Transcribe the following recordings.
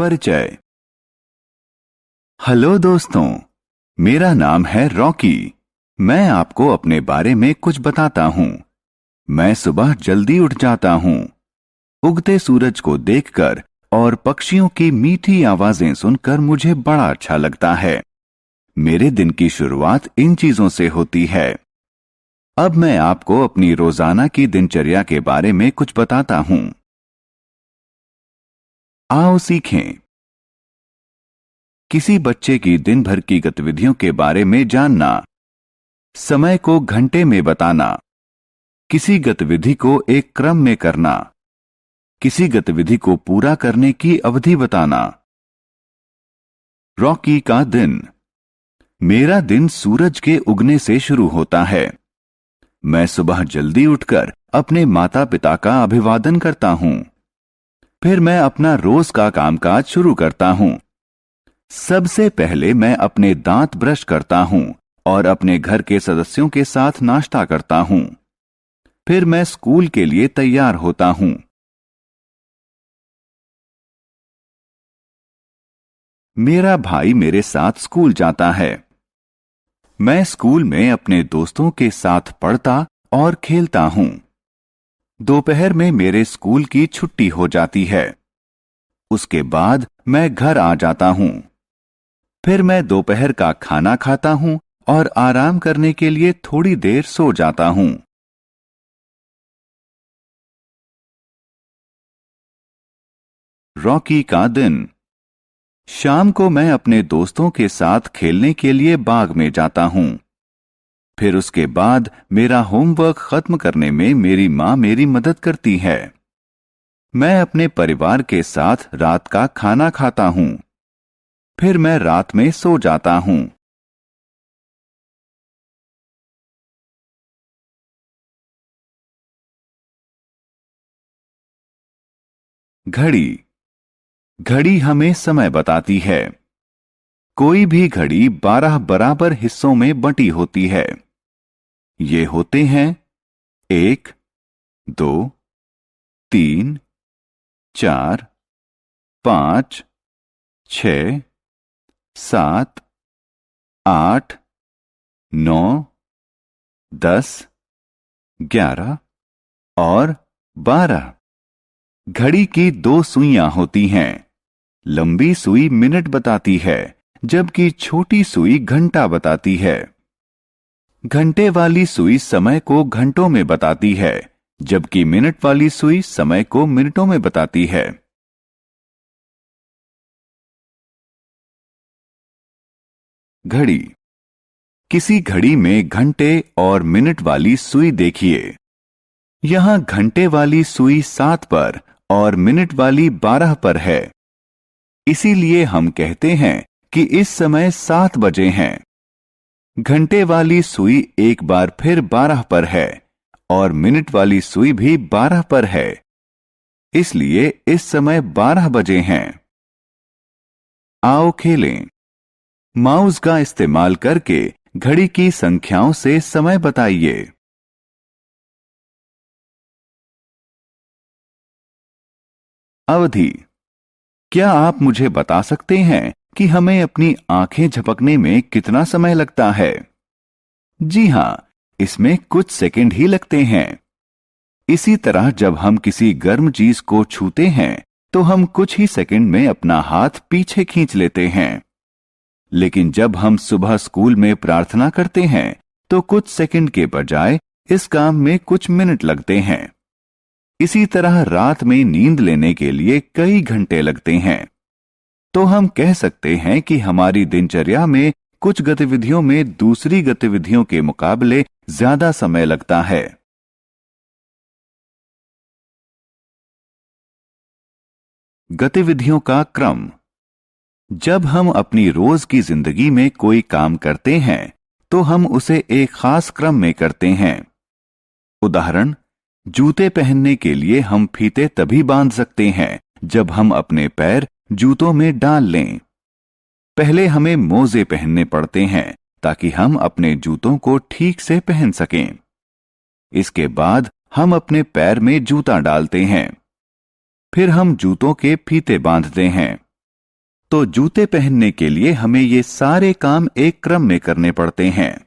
परिचय। हेलो दोस्तों, मेरा नाम है रॉकी। मैं आपको अपने बारे में कुछ बताता हूँ। मैं सुबह जल्दी उठ जाता हूँ। उगते सूरज को देखकर और पक्षियों की मीठी आवाजें सुनकर मुझे बड़ा अच्छा लगता है। मेरे दिन की शुरुआत इन चीजों से होती है। अब मैं आपको अपनी रोजाना की दिनचर्या के बारे में कुछ बताता हूँ। आओ सीखें। किसी बच्चे की दिन भर की गतिविधियों के बारे में जानना। समय को घंटे में बताना। किसी गतिविधि को एक क्रम में करना। किसी गतिविधि को पूरा करने की अवधि बताना। रॉकी का दिन। मेरा दिन सूरज के उगने से शुरू होता है। मैं सुबह जल्दी उठकर अपने माता पिता का अभिवादन करता हूं। फिर मैं अपना रोज का कामकाज शुरू करता हूं। सबसे पहले मैं अपने दांत ब्रश करता हूं और अपने घर के सदस्यों के साथ नाश्ता करता हूं। फिर मैं स्कूल के लिए तैयार होता हूं। मेरा भाई मेरे साथ स्कूल जाता है। मैं स्कूल में अपने दोस्तों के साथ पढ़ता और खेलता हूं। दोपहर में मेरे स्कूल की छुट्टी हो जाती है। उसके बाद मैं घर आ जाता हूं। फिर मैं दोपहर का खाना खाता हूं और आराम करने के लिए थोड़ी देर सो जाता हूं। रॉकी का दिन। शाम को मैं अपने दोस्तों के साथ खेलने के लिए बाग में जाता हूं। फिर उसके बाद मेरा होमवर्क खत्म करने में मेरी मां मेरी मदद करती है। मैं अपने परिवार के साथ रात का खाना खाता हूं। फिर मैं रात में सो जाता हूं। घड़ी। घड़ी हमें समय बताती है। कोई भी घड़ी 12 बराबर हिस्सों में बंटी होती है। ये होते हैं 1, 2, 3, 4, 5, 6, 7, 8, 9, 10, 11 और 12। घड़ी की 2 सुइयां होती हैं। लंबी सुई मिनट बताती है, जबकि छोटी सुई घंटा बताती है। घंटे वाली सुई समय को घंटों में बताती है, जबकि मिनट वाली सुई समय को मिनटों में बताती है। घड़ी। किसी घड़ी में घंटे और मिनट वाली सुई देखिए। यहां घंटे वाली सुई 7 पर और मिनट वाली 12 पर है। इसीलिए हम कहते हैं कि इस समय 7 बजे हैं। घंटे वाली सुई एक बार फिर 12 पर है और मिनट वाली सुई भी 12 पर है। इसलिए इस समय 12 बजे हैं। आओ खेलें। माउस का इस्तेमाल करके घड़ी की संख्याओं से समय बताइए। अवधि। क्या आप मुझे बता सकते हैं कि हमें अपनी आंखें झपकने में कितना समय लगता है? जी हां, इसमें कुछ सेकंड ही लगते हैं। इसी तरह जब हम किसी गर्म चीज को छूते हैं तो हम कुछ ही सेकंड में अपना हाथ पीछे खींच लेते हैं। लेकिन जब हम सुबह स्कूल में प्रार्थना करते हैं तो कुछ सेकंड के बजाय इस काम में कुछ मिनट लगते हैं। इसी तरह रात में नींद लेने के लिए कई घंटे लगते हैं। तो हम कह सकते हैं कि हमारी दिनचर्या में कुछ गतिविधियों में दूसरी गतिविधियों के मुकाबले ज्यादा समय लगता है। गतिविधियों का क्रम। जब हम अपनी रोज की जिंदगी में कोई काम करते हैं तो हम उसे एक खास क्रम में करते हैं। उदाहरण, जूते पहनने के लिए हम फीते तभी बांध सकते हैं जब हम अपने पैर जूतों में डाल लें। पहले हमें मोजे पहनने पड़ते हैं ताकि हम अपने जूतों को ठीक से पहन सकें। इसके बाद हम अपने पैर में जूता डालते हैं। फिर हम जूतों के फीते बांधते हैं। तो जूते पहनने के लिए हमें ये सारे काम एक क्रम में करने पड़ते हैं।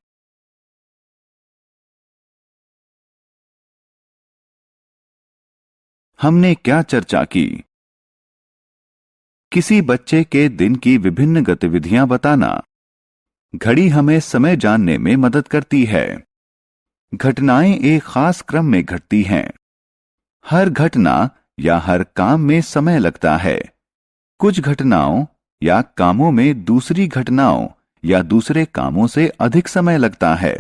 हमने क्या चर्चा की? किसी बच्चे के दिन की विभिन्न गतिविधियां बताना। घड़ी हमें समय जानने में मदद करती है। घटनाएं एक खास क्रम में घटती हैं। हर घटना या हर काम में समय लगता है। कुछ घटनाओं या कामों में दूसरी घटनाओं या दूसरे कामों से अधिक समय लगता है।